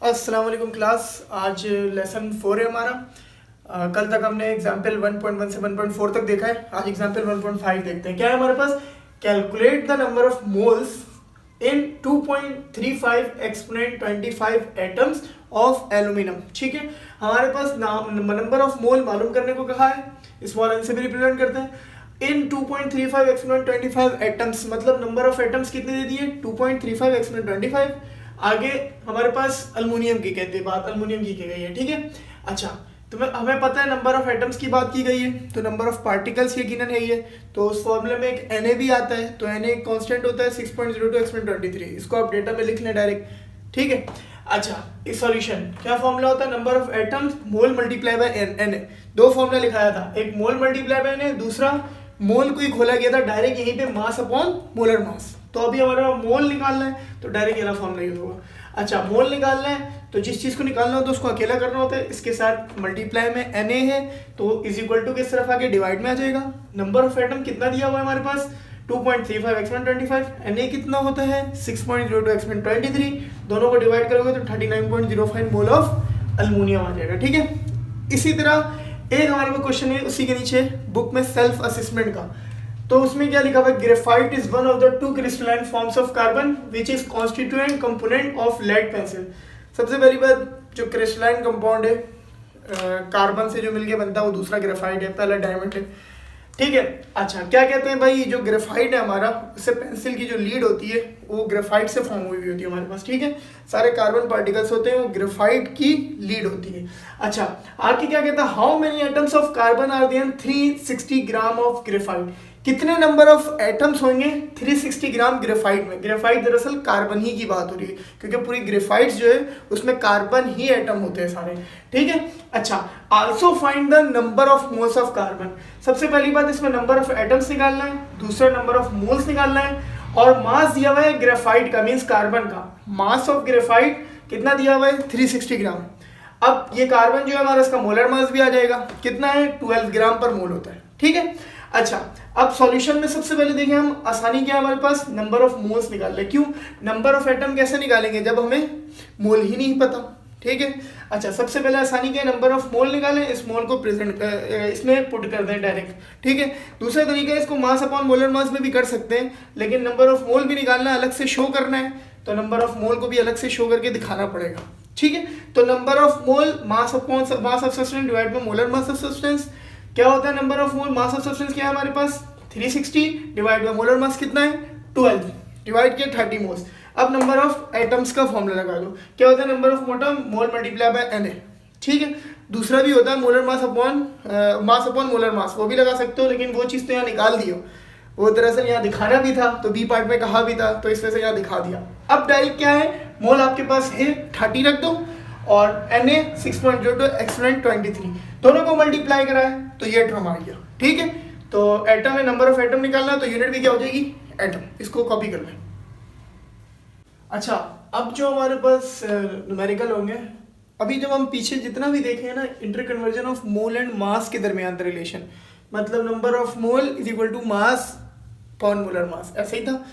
अस्सलाम वालेकुम क्लास। आज लेसन 4 है हमारा। कल तक हमने एग्जाम्पल 1.1 से 1.4 तक देखा है। आज एग्जाम्पल 1.5 देखते हैं। क्या है हमारे पास? Calculate the number of moles in 2.35 exponent 25 atoms of aluminium. ठीक है, हमारे पास नंबर ऑफ मोल मालूम करने को कहा है। स्मॉल एन से भी रिप्रेजेंट करते हैं। इन 2.35 एक्सपोनेंट 25 एटम्स मतलब नंबर ऑफ एटम्स कितने दे दिए? 2.35 एक्सपोनेंट 25। आगे हमारे पास अल्युमिनियम की कहते हैं, बात अल्युमिनियम की गई है। ठीक है, अच्छा तो हमें पता है नंबर ऑफ एटम्स की बात की गई है, तो नंबर ऑफ पार्टिकल्स यकीनन है ये। तो उस फॉर्मूले में एक Na भी आता है, तो Na एक कांस्टेंट होता है 6.02 एक्सपोनेंट 23। इसको आप डेटा में लिख लें डायरेक्ट। ठीक है, अच्छा इस सॉल्यूशन क्या फॉर्मूला होता है? Number of atoms mole multiply by Na। दो फॉर्मूला लिखाया था, एक मोल मल्टीप्लाई बाय Na, दूसरा मोल को ही खोला गया था डायरेक्ट यहीं पे मास अपॉन मोलर मास। तो अभी हमारा मोल निकालना है तो डायरेक्ट ये फॉर्मूला यूज होगा। अच्छा मोल निकालना है तो जिस चीज को निकालना हो तो उसको अकेला करना होता है, इसके साथ मल्टीप्लाई में Na है तो इज इक्वल टू किस तरफ आके डिवाइड में आ जाएगा। नंबर ऑफ एटम कितना दिया हुआ है हमारे पास? 2.35 एक्सपोनेंट 25। Na कितना होता है? 6.02 एक्सपोनेंट 23। दोनों को डिवाइड करोगे तो 39.05 मोल ऑफ अल्युमिनियम आ जाएगा। ठीक है, इसी तरह एक हमारे पास क्वेश्चन है उसी के नीचे बुक में सेल्फ असेसमेंट का। तो उसमें क्या लिखा हुआ है? Graphite is one of the two crystalline forms of carbon which is constituent component of lead pencil. सबसे पहली बात, जो क्रिस्टलाइन कंपाउंड है कार्बन से जो मिलके बनता है वो दूसरा ग्रेफाइट है, पहला डायमंड है। ठीक है, अच्छा क्या कहते हैं भाई, जो ग्रेफाइट है हमारा उससे पेंसिल की जो लीड होती है वो ग्रेफाइट से फॉर्म हुई होती है हमारे पास। ठीक है, सारे कार्बन पार्टिकल्स होते हैं वो ग्रेफाइट की लीड होती है। अच्छा आगे क्या कहता है? How many atoms of carbon are there 360 gram of graphite. कितने नंबर ऑफ एटम्स होंगे 360 ग्राम ग्रेफाइट में? ग्रेफाइट दरअसल कार्बन ही की बात हो रही है क्योंकि पूरी ग्रेफाइट्स जो है उसमें कार्बन ही एटम होते हैं सारे। ठीक है, अच्छा also find the number of moles of carbon. सबसे पहली बात इसमें नंबर ऑफ एटम्स निकालना है, दूसरा नंबर ऑफ मोल्स निकालना है, और मास दिया हुआ है ग्रेफाइट का, मीन्स कार्बन का। मास ऑफ ग्रेफाइट कितना दिया हुआ है? 360 ग्राम। अब ये कार्बन जो है हमारा इसका मोलर मास भी आ जाएगा, कितना है? 12 ग्राम पर मोल होता है। ठीक है, अच्छा अब सॉल्यूशन में सबसे पहले देखें हम, आसानी क्या है हमारे पास? नंबर ऑफ मोल्स निकाल ले। क्यों? नंबर ऑफ एटम कैसे निकालेंगे जब हमें मोल ही नहीं पता। ठीक है, अच्छा सबसे पहले आसानी क्या है? नंबर ऑफ मोल निकालें, इस मोल को प्रेजेंट इसमें पुट कर दें डायरेक्ट। ठीक है, दूसरा तरीका है इसको मास अपॉन मोलर मास में भी कर सकते हैं, लेकिन नंबर ऑफ मोल भी निकालना है, अलग से शो करना है, तो नंबर ऑफ मोल को भी अलग से शो करके दिखाना पड़ेगा। ठीक है, तो number of mole mass upon mass of substance divide by molar mass of substance. क्या होता है number of mole? Mass of substance क्या है हमारे पास? 360 डिवाइड बाय मोलर मास कितना है? 12 डिवाइड किया 30 मोल्स। अब नंबर ऑफ एटम्स का फॉर्मूला लगा दो। क्या होता है? Number of atom mole multiply by Na। ठीक है, दूसरा भी होता है मोलर मास अपॉन मोलर मास, वो भी लगा सकते हो, लेकिन वो चीज़ तो यहाँ निकाल दी हो, वो दरअसल यहाँ दिखाना भी था तो बी पार्ट में कहा भी था, तो इस वजह से यहाँ दिखा दिया। अब डायरेक्ट क्या है? मोल आपके पास है 30 रख दो और Na 6.02 एक्सपोनेंट 23, दोनों को मल्टीप्लाई करा है तो ये टर्म आ गया। ठीक है, तो एटम है, नंबर ऑफ एटम निकालना है तो यूनिट भी क्या हो जाएगी? एटम। इसको कॉपी कर लें। अच्छा अब जो हमारे पास न्यूमेरिकल होंगे, अभी जब हम पीछे जितना भी देखे हैं ना, inter conversion of mole and mass के दरमियान रिलेशन, मतलब number of mole is equal to mass upon molar mass, ऐसे ही था।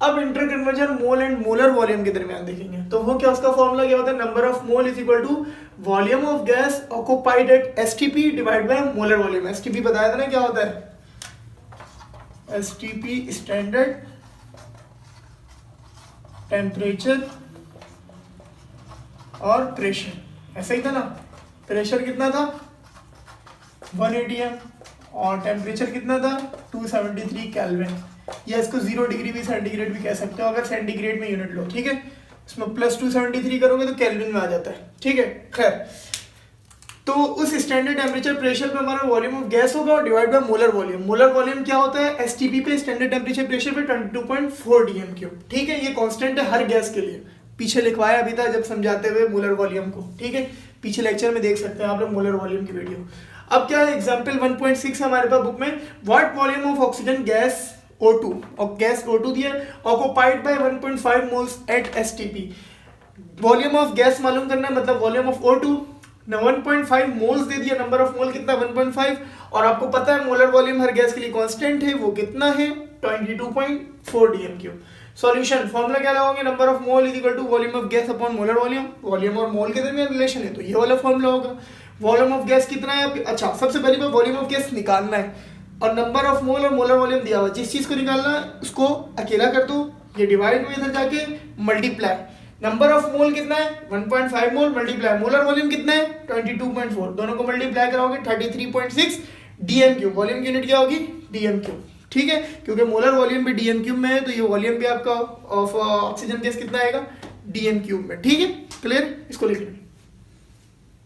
अब inter conversion mole and molar volume के दरमियान देखेंगे तो वो क्या, उसका फॉर्मूला क्या होता है? Number of mole is equal to volume of gas occupied at STP divide by molar volume. STP बताया था ना क्या होता है? STP स्टैंडर्ड टेम्परेचर और प्रेशर, ऐसा ही था ना। प्रेशर कितना था? 1 atm और टेम्परेचर कितना था? 273 केल्विन, या इसको 0 डिग्री भी सेंटीग्रेड भी कह सकते हो अगर सेंटीग्रेड में यूनिट लो। ठीक है, इसमें प्लस 273 करोगे तो केल्विन में आ जाता है। ठीक है, खैर तो उस स्टैंडर्ड टेम्परेचर प्रेशर पे हमारा वॉल्यूम ऑफ गैस होगा और divide by molar volume. Molar volume क्या होता है? STP पे स्टैंडर्ड टेम्परेचर प्रेशर पे 22.4 dm³। ठीक है, ये कांस्टेंट है हर गैस के लिए, पीछे लिखवाया अभी था जब समझाते हुए मोलर वॉल्यूम को। ठीक है, पीछे लेक्चर में देख सकते हैं आप लोग मोलर वॉल्यूम की वीडियो। अब क्या है? एग्जाम्पल 1.6 है हमारे पास बुक में। What volume of oxygen gas O2, और गैस O2 दिया occupied by 1.5 moles at STP। Volume of gas मालूम करना है, मतलब वॉल्यूम ऑफ O2 ना 1.5 मोल्स दे दिया, नंबर ऑफ मोल कितना? 1.5, और आपको पता है मोलर वॉल्यूम हर गैस के लिए कांस्टेंट है, वो कितना है? 22.4 dm³। सॉल्यूशन फॉर्मूला क्या लगाओगे, number of mole is equal to volume of gas upon molar volume, volume और मोल के दरमियान रिलेशन है तो ये वाला फॉर्मूला होगा। वॉल्यूम ऑफ गैस कितना है, अच्छा सबसे पहले बात वॉल्यूम ऑफ गैस निकालना है और नंबर ऑफ मोल और मोलर वॉल्यूम दिया हुआ, जिस चीज को निकालना है उसको अकेला कर दो, ये डिवाइड में इधर जाके मल्टीप्लाई, नंबर ऑफ मोल कितना है 1.5 मोल मल्टीप्लाई मोलर वॉल्यूम कितना है 22.4, दोनों को मल्टीप्लाई कराओगे 33.6 डीएम क्यूब, वॉल्यूम की यूनिट क्या होगी डीएम क्यूब, ठीक है, क्योंकि मोलर वॉल्यूम भी डीएम क्यूब में है तो ये वॉल्यूम भी आपका ऑफ ऑक्सीजन गैस कितना आएगा डीएम क्यूब में, ठीक है, क्लियर, इसको लिख लें।